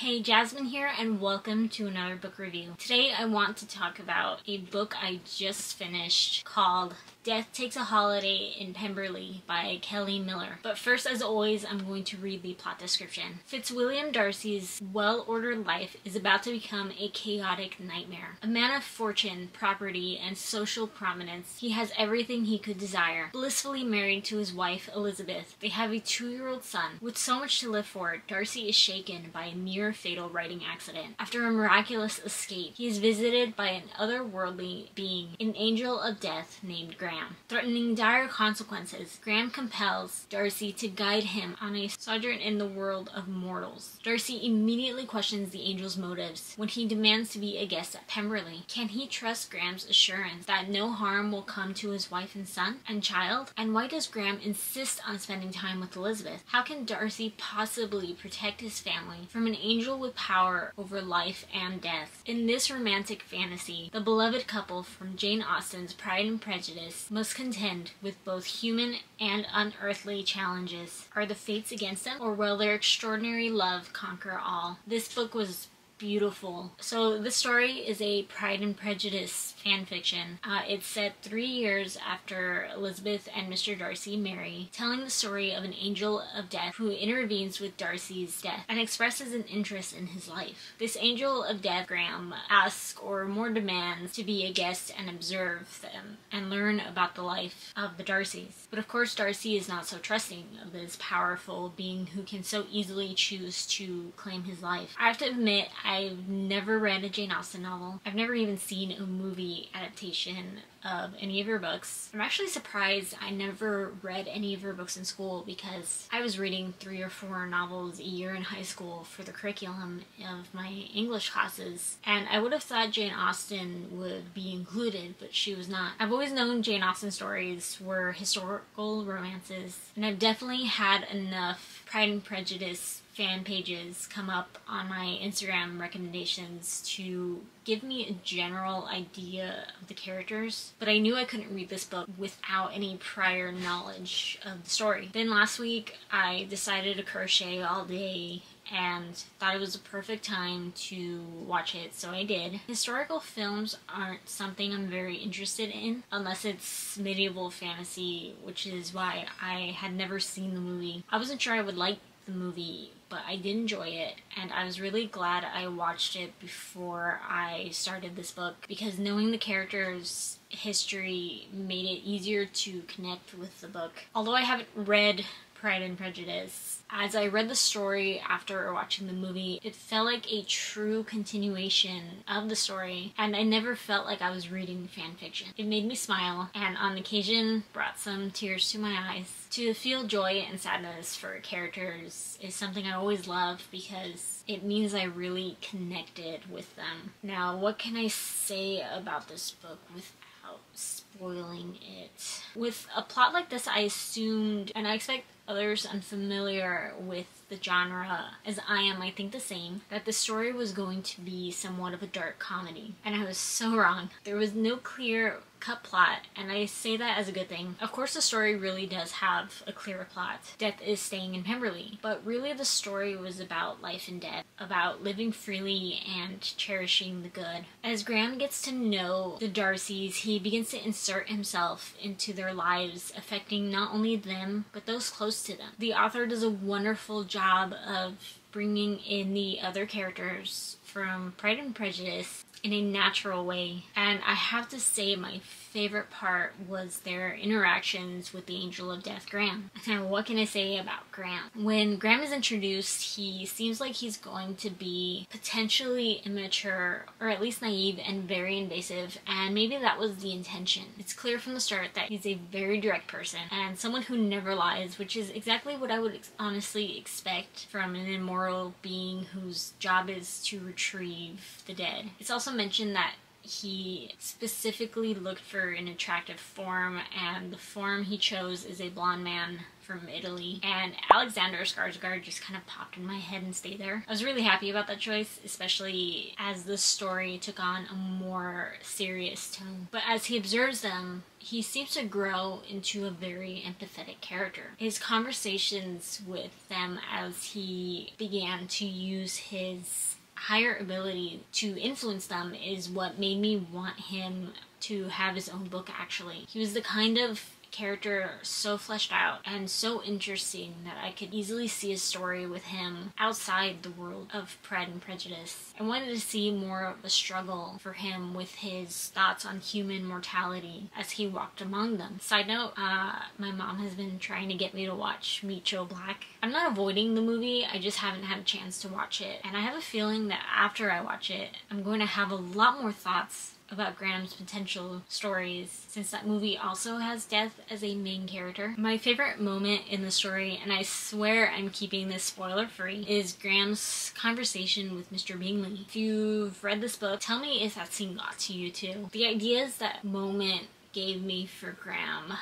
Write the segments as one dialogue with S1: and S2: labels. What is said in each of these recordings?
S1: Hey, Jasmine here, and welcome to another book review. Today I want to talk about a book I just finished called Death Takes a Holiday in Pemberley by Kelly Miller. But first, as always, I'm going to read the plot description. Fitzwilliam Darcy's well-ordered life is about to become a chaotic nightmare. A man of fortune, property, and social prominence, he has everything he could desire. Blissfully married to his wife, Elizabeth, they have a 2-year-old son. With so much to live for, Darcy is shaken by a near fatal writing accident. After a miraculous escape, he is visited by an otherworldly being, an angel of death named Graham. Threatening dire consequences, Graham compels Darcy to guide him on a sojourn in the world of mortals. Darcy immediately questions the angel's motives when he demands to be a guest at Pemberley. Can he trust Graham's assurance that no harm will come to his wife and son and child? And why does Graham insist on spending time with Elizabeth? How can Darcy possibly protect his family from an angel with power over life and death? In this romantic fantasy, the beloved couple from Jane Austen's Pride and Prejudice must contend with both human and unearthly challenges. Are the fates against them, or will their extraordinary love conquer all? This book was beautiful. So this story is a Pride and Prejudice fan fiction. It's set 3 years after Elizabeth and Mr. Darcy marry, telling the story of an angel of death who intervenes with Darcy's death and expresses an interest in his life. This angel of death, Graham, asks or more demands to be a guest and observe them and learn about the life of the Darcys. But of course, Darcy is not so trusting of this powerful being who can so easily choose to claim his life. I have to admit, I've never read a Jane Austen novel. I've never even seen a movie adaptation of any of her books. I'm actually surprised I never read any of her books in school because I was reading 3 or 4 novels a year in high school for the curriculum of my English classes, and I would have thought Jane Austen would be included, but she was not. I've always known Jane Austen stories were historical romances, and I've definitely had enough Pride and Prejudice fan pages come up on my Instagram recommendations to give me a general idea of the characters, but I knew I couldn't read this book without any prior knowledge of the story. Then last week I decided to crochet all day and thought it was a perfect time to watch it, so I did. Historical films aren't something I'm very interested in unless it's medieval fantasy, which is why I had never seen the movie. I wasn't sure I would like the movie, but I did enjoy it, and I was really glad I watched it before I started this book because knowing the characters' history made it easier to connect with the book. Although I haven't read Pride and Prejudice, as I read the story after watching the movie, it felt like a true continuation of the story, and I never felt like I was reading fan fiction. It made me smile, and on occasion brought some tears to my eyes. To feel joy and sadness for characters is something I always love because it means I really connected with them. Now, what can I say about this book without spoiling it? With a plot like this, I assumed, and I expect others unfamiliar with the genre as I am, I think the same, that the story was going to be somewhat of a dark comedy. And I was so wrong. There was no clear-cut plot, and I say that as a good thing. Of course, the story really does have a clear plot. Death is staying in Pemberley. But really the story was about life and death, about living freely and cherishing the good. As Graham gets to know the Darcys, he begins to insert himself into their lives, affecting not only them, but those close to them. The author does a wonderful job of bringing in the other characters from Pride and Prejudice in a natural way, and I have to say my favorite part was their interactions with the angel of death, Graham. Now, what can I say about Graham? When Graham is introduced, he seems like he's going to be potentially immature, or at least naive and very invasive, and maybe that was the intention. It's clear from the start that he's a very direct person and someone who never lies, which is exactly what I would honestly expect from an immoral being whose job is to retrieve the dead. It's also mentioned that he specifically looked for an attractive form, and the form he chose is a blonde man from Italy, and Alexander Skarsgård just kind of popped in my head and stayed there. I was really happy about that choice, especially as the story took on a more serious tone. But as he observes them, he seems to grow into a very empathetic character. His conversations with them as he began to use his higher ability to influence them is what made me want him to have his own book, actually. He was the kind of character so fleshed out and so interesting that I could easily see a story with him outside the world of Pride and Prejudice. I wanted to see more of a struggle for him with his thoughts on human mortality as he walked among them. Side note, my mom has been trying to get me to watch Meet Joe Black. I'm not avoiding the movie, I just haven't had a chance to watch it. And I have a feeling that after I watch it, I'm going to have a lot more thoughts about Graham's potential stories, since that movie also has death as a main character. My favorite moment in the story, and I swear I'm keeping this spoiler free, is Graham's conversation with Mr. Bingley. If you've read this book, tell me if that scene got to you too. The ideas that moment gave me for Graham.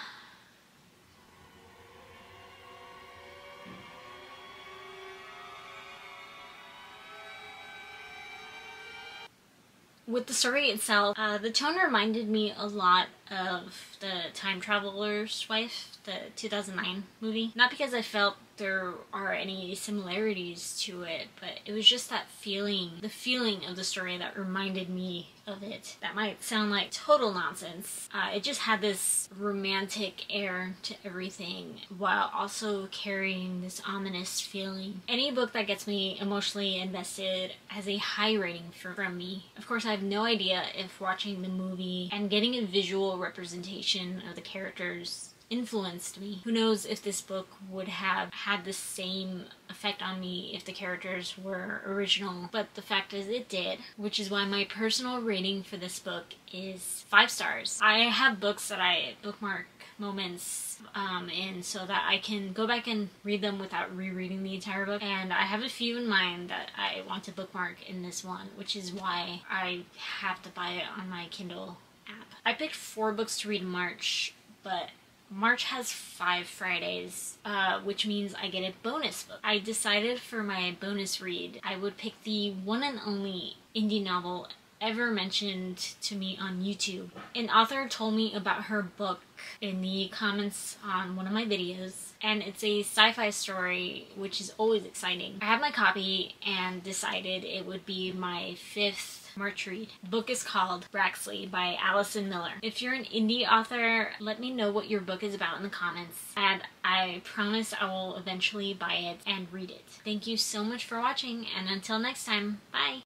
S1: With the story itself, the tone reminded me a lot of The Time Traveler's Wife, the 2009 movie. Not because I felt there are any similarities to it, but it was just that feeling, the feeling of the story that reminded me of it. That might sound like total nonsense. It just had this romantic air to everything while also carrying this ominous feeling. Any book that gets me emotionally invested has a high rating from me. Of course, I have no idea if watching the movie and getting a visual representation of the characters influenced me. Who knows if this book would have had the same effect on me if the characters were original, but the fact is it did, which is why my personal rating for this book is 5 stars. I have books that I bookmark moments in so that I can go back and read them without rereading the entire book, and I have a few in mind that I want to bookmark in this one, which is why I have to buy it on my Kindle app. I picked 4 books to read in March, but March has 5 Fridays, which means I get a bonus book. I decided for my bonus read, I would pick the one and only indie novel ever mentioned to me on YouTube. An author told me about her book in the comments on one of my videos, and it's a sci-fi story, which is always exciting. I have my copy and decided it would be my 5th March read. The book is called Braxley by Austen Miller. If you're an indie author, let me know what your book is about in the comments, and I promise I will eventually buy it and read it. Thank you so much for watching, and until next time, bye!